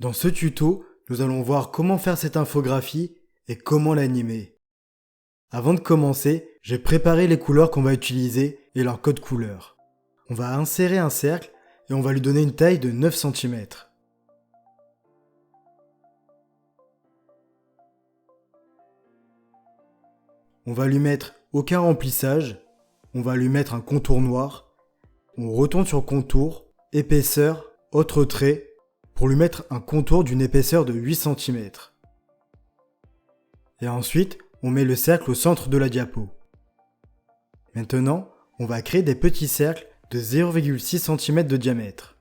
Dans ce tuto, nous allons voir comment faire cette infographie et comment l'animer. Avant de commencer, j'ai préparé les couleurs qu'on va utiliser et leur code couleur. On va insérer un cercle et on va lui donner une taille de 9 cm. On va lui mettre aucun remplissage, on va lui mettre un contour noir, on retourne sur contour, épaisseur, autre trait, pour lui mettre un contour d'une épaisseur de 8 cm. Et ensuite, on met le cercle au centre de la diapo. Maintenant, on va créer des petits cercles de 0,6 cm de diamètre.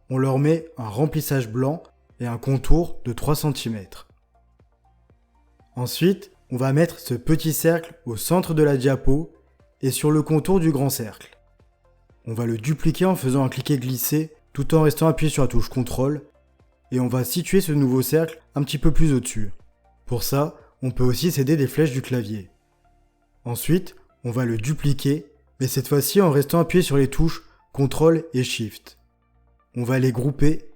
On leur met un remplissage blanc et un contour de 3 cm. Ensuite, on va mettre ce petit cercle au centre de la diapo et sur le contour du grand cercle. On va le dupliquer en faisant un cliquer-glisser tout en restant appuyé sur la touche CTRL et on va situer ce nouveau cercle un petit peu plus au-dessus. Pour ça, on peut aussi s'aider des flèches du clavier. Ensuite, on va le dupliquer, mais cette fois-ci en restant appuyé sur les touches CTRL et SHIFT. On va les grouper,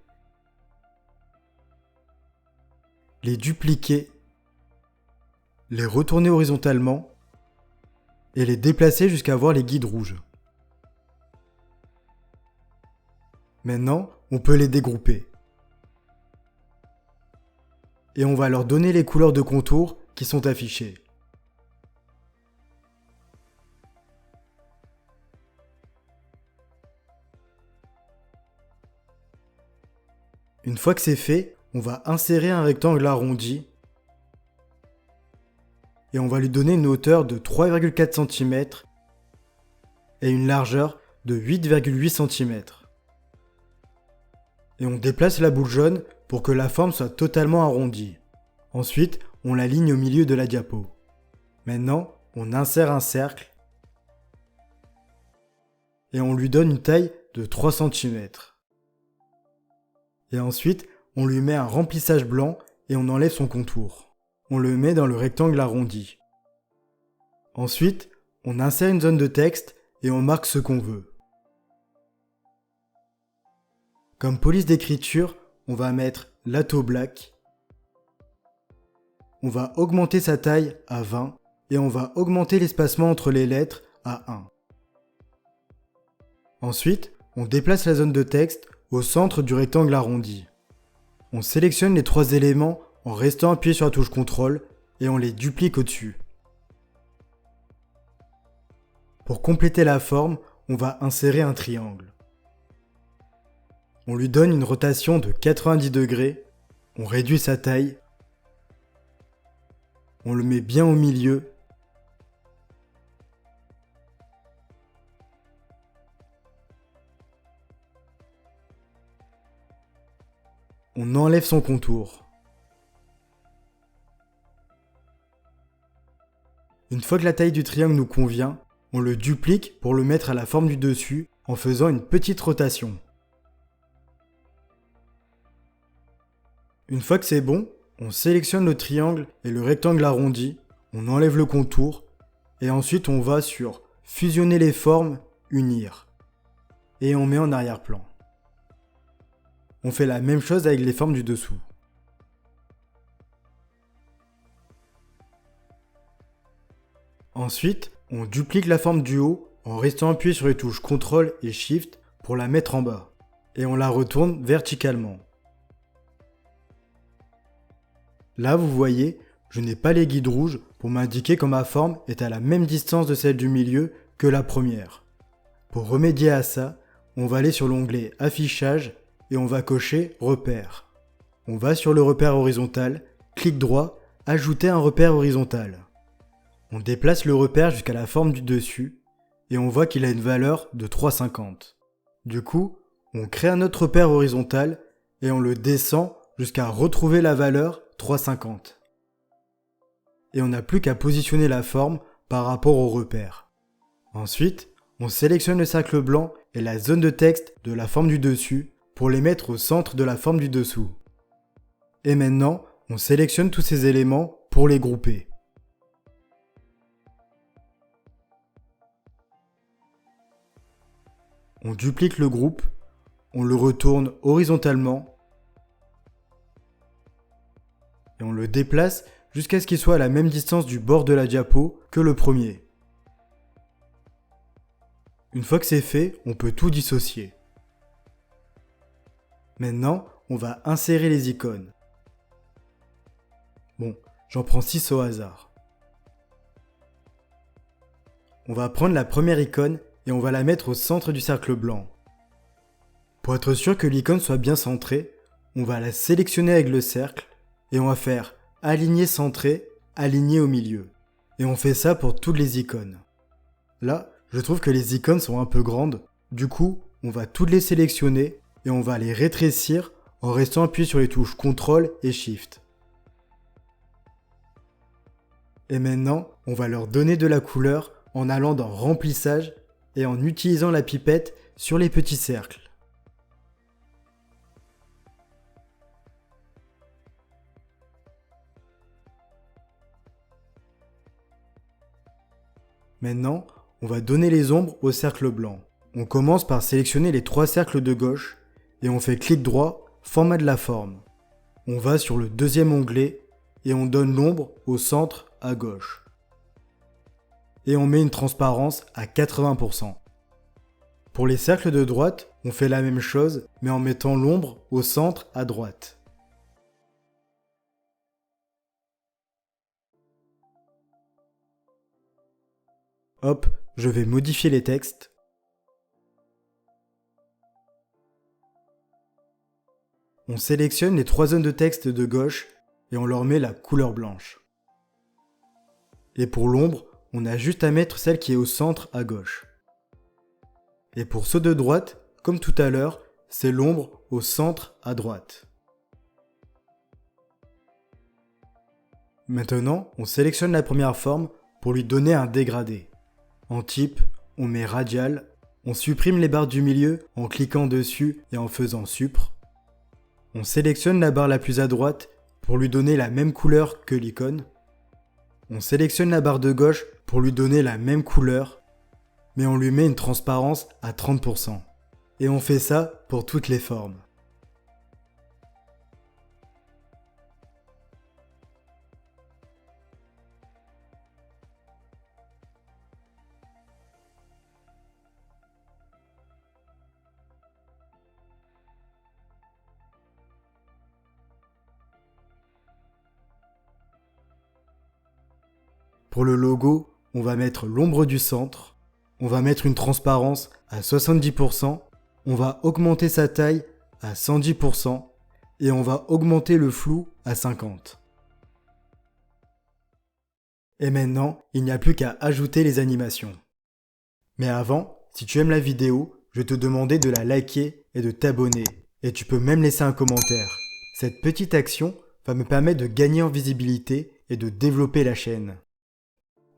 les dupliquer, les retourner horizontalement et les déplacer jusqu'à voir les guides rouges. Maintenant, on peut les dégrouper. Et on va leur donner les couleurs de contour qui sont affichées. Une fois que c'est fait, on va insérer un rectangle arrondi et on va lui donner une hauteur de 3,4 cm et une largeur de 8,8 cm. Et on déplace la boule jaune pour que la forme soit totalement arrondie. Ensuite, on l'aligne au milieu de la diapo. Maintenant, on insère un cercle et on lui donne une taille de 3 cm. Et ensuite, on lui met un remplissage blanc et on enlève son contour. On le met dans le rectangle arrondi. Ensuite, on insère une zone de texte et on marque ce qu'on veut. Comme police d'écriture, on va mettre Lato Black. On va augmenter sa taille à 20 et on va augmenter l'espacement entre les lettres à 1. Ensuite, on déplace la zone de texte au centre du rectangle arrondi. On sélectionne les 3 éléments en restant appuyé sur la touche CTRL et on les duplique au-dessus. Pour compléter la forme, on va insérer un triangle. On lui donne une rotation de 90 degrés, on réduit sa taille, on le met bien au milieu, on enlève son contour. Une fois que la taille du triangle nous convient, on le duplique pour le mettre à la forme du dessus en faisant une petite rotation. Une fois que c'est bon, on sélectionne le triangle et le rectangle arrondi, on enlève le contour et ensuite on va sur fusionner les formes, unir et on met en arrière-plan. On fait la même chose avec les formes du dessous. Ensuite, on duplique la forme du haut en restant appuyé sur les touches CTRL et SHIFT pour la mettre en bas. Et on la retourne verticalement. Là, vous voyez, je n'ai pas les guides rouges pour m'indiquer que ma forme est à la même distance de celle du milieu que la première. Pour remédier à ça, on va aller sur l'onglet Affichage et on va cocher Repère. On va sur le repère horizontal, clic droit, Ajouter un repère horizontal. On déplace le repère jusqu'à la forme du dessus et on voit qu'il a une valeur de 3,50. Du coup, on crée un autre repère horizontal et on le descend jusqu'à retrouver la valeur 3,50. Et on n'a plus qu'à positionner la forme par rapport au repère. Ensuite, on sélectionne le cercle blanc et la zone de texte de la forme du dessus pour les mettre au centre de la forme du dessous. Et maintenant, on sélectionne tous ces éléments pour les grouper. On duplique le groupe, on le retourne horizontalement et on le déplace jusqu'à ce qu'il soit à la même distance du bord de la diapo que le premier. Une fois que c'est fait, on peut tout dissocier. Maintenant, on va insérer les icônes. Bon, j'en prends 6 au hasard. On va prendre la première icône et on va la mettre au centre du cercle blanc. Pour être sûr que l'icône soit bien centrée, on va la sélectionner avec le cercle et on va faire aligner centré, aligner au milieu. Et on fait ça pour toutes les icônes. Là, je trouve que les icônes sont un peu grandes, du coup, on va toutes les sélectionner et on va les rétrécir en restant appuyé sur les touches CTRL et SHIFT. Et maintenant, on va leur donner de la couleur en allant dans Remplissage et en utilisant la pipette sur les petits cercles. Maintenant, on va donner les ombres au cercle blanc. On commence par sélectionner les 3 cercles de gauche et on fait clic droit, format de la forme. On va sur le deuxième onglet et on donne l'ombre au centre à gauche. Et on met une transparence à 80%. Pour les cercles de droite, on fait la même chose mais en mettant l'ombre au centre à droite. Hop, je vais modifier les textes. On sélectionne les 3 zones de texte de gauche et on leur met la couleur blanche. Et pour l'ombre, on a juste à mettre celle qui est au centre à gauche. Et pour ceux de droite, comme tout à l'heure, c'est l'ombre au centre à droite. Maintenant, on sélectionne la première forme pour lui donner un dégradé. En type, on met radial, on supprime les barres du milieu en cliquant dessus et en faisant supr. On sélectionne la barre la plus à droite pour lui donner la même couleur que l'icône. On sélectionne la barre de gauche pour lui donner la même couleur, mais on lui met une transparence à 30%. Et on fait ça pour toutes les formes. Pour le logo, on va mettre l'ombre du centre, on va mettre une transparence à 70%, on va augmenter sa taille à 110% et on va augmenter le flou à 50%. Et maintenant, il n'y a plus qu'à ajouter les animations. Mais avant, si tu aimes la vidéo, je vais te demander de la liker et de t'abonner. Et tu peux même laisser un commentaire. Cette petite action va me permettre de gagner en visibilité et de développer la chaîne.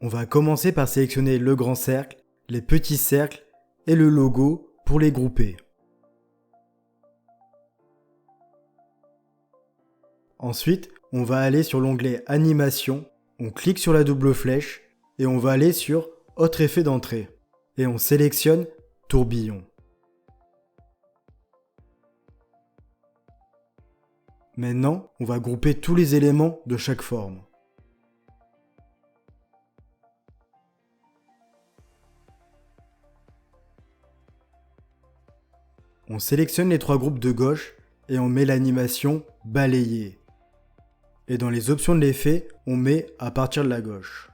On va commencer par sélectionner le grand cercle, les petits cercles et le logo pour les grouper. Ensuite, on va aller sur l'onglet Animation, on clique sur la double flèche et on va aller sur Autre effet d'entrée. Et on sélectionne Tourbillon. Maintenant, on va grouper tous les éléments de chaque forme. On sélectionne les 3 groupes de gauche et on met l'animation balayer. Et dans les options de l'effet, on met à partir de la gauche.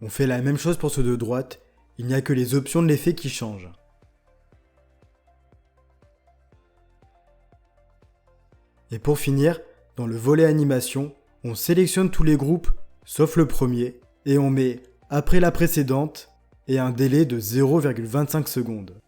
On fait la même chose pour ceux de droite, il n'y a que les options de l'effet qui changent. Et pour finir, dans le volet animation, on sélectionne tous les groupes sauf le premier et on met après la précédente et un délai de 0,25 secondes.